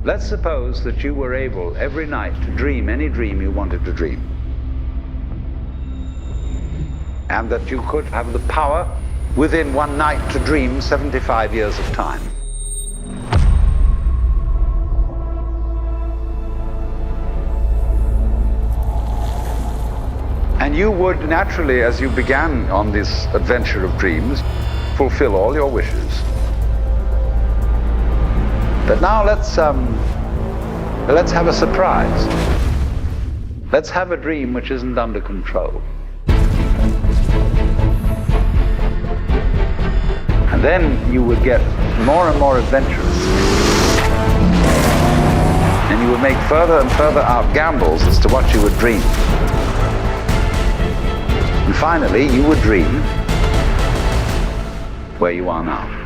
Let's suppose that you were able every night to dream any dream you wanted to dream. And that you could have the power within one night to dream 75 years of time. And you would naturally, as you began on this adventure of dreams, fulfill all your wishes. But now let's have a surprise. Let's have a dream which isn't under control. And then you would get more and more adventurous. And you would make further and further out gambles as to what you would dream. And finally, you would dream where you are now.